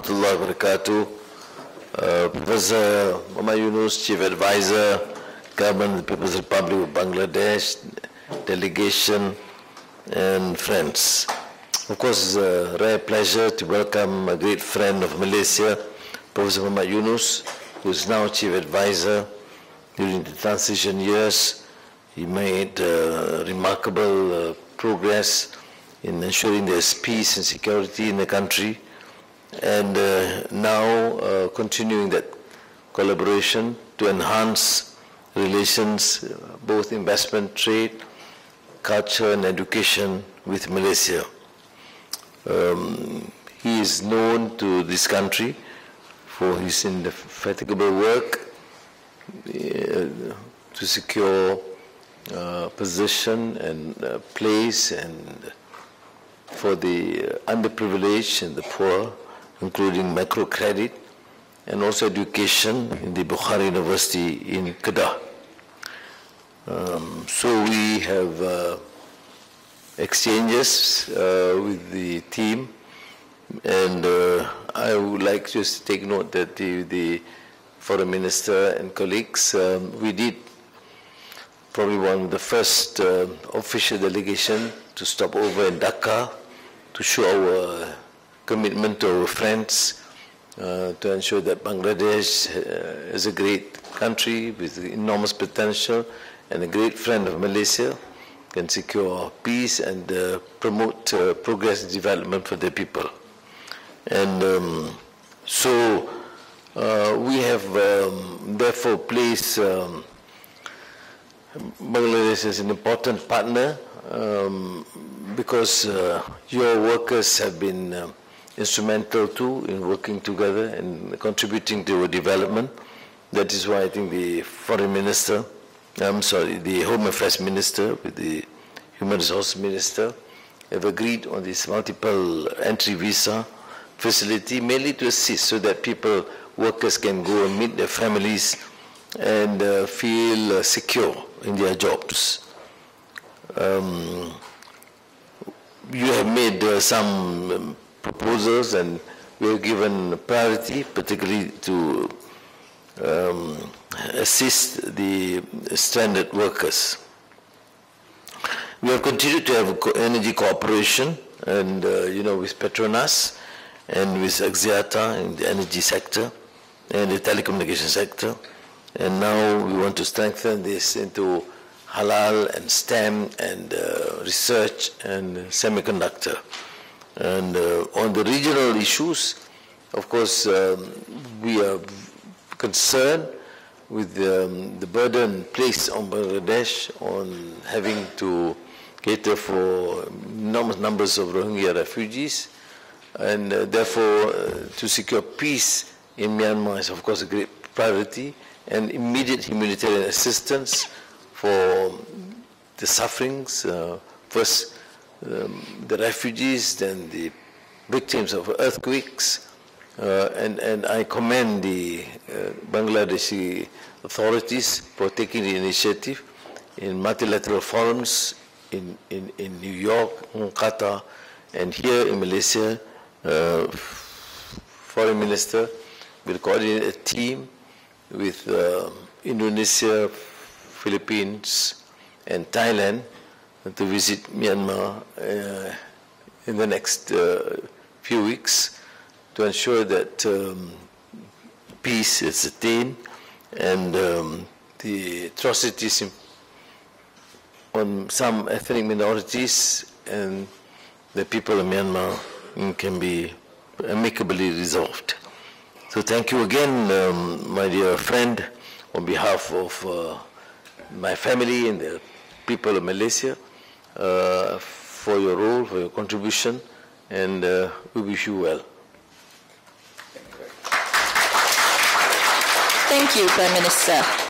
warahmatullahi wabarakatuh. Professor Muhammad Yunus, Chief Advisor, Government of the People's Republic of Bangladesh, delegation, and friends. Of course, it's a rare pleasure to welcome a great friend of Malaysia, Professor Muhammad Yunus, who is now Chief Advisor. During the transition years, he made remarkable progress in ensuring there's peace and security in the country, and now continuing that collaboration to enhance relations, both investment, trade, culture, and education with Malaysia. He is known to this country for his indefatigable work to secure position and place and for the underprivileged and the poor, including microcredit and also education in the Bukhara University in Kedah. So we have exchanges with the team, and I would like just to take note that the Foreign Minister and colleagues, we did probably one of the first official delegation to stop over in Dhaka to show our commitment to our friends to ensure that Bangladesh is a great country with enormous potential and a great friend of Malaysia, can secure peace and promote progress and development for their people. And so we have therefore placed Bangladesh as an important partner because your workers have been instrumental too in working together and contributing to our development. That is why I think the Foreign Minister, the Home Affairs Minister with the Human Resources Minister have agreed on this multiple entry visa facility, mainly to assist so that workers can go and meet their families and feel secure in their jobs. You have made some proposals, and we have given priority, particularly to assist the stranded workers. We have continued to have energy cooperation, and with Petronas and with Axiata in the energy sector and the telecommunication sector. And now we want to strengthen this into halal and STEM and research and semiconductor. And on the regional issues, of course, we are concerned with the burden placed on Bangladesh on having to cater for enormous numbers of Rohingya refugees, and therefore to secure peace in Myanmar is of course a great priority, and immediate humanitarian assistance for the sufferings, first the refugees, then the victims of earthquakes, and I commend the Bangladeshi authorities for taking the initiative in multilateral forums in New York, Qatar, and here in Malaysia. Foreign Minister will coordinate a team with Indonesia, Philippines, and Thailand to visit Myanmar in the next few weeks to ensure that peace is attained and the atrocities on some ethnic minorities and the people of Myanmar can be amicably resolved. So thank you again, my dear friend, on behalf of my family and the people of Malaysia, for your role, for your contribution, and we wish you well. Thank you, Prime Minister.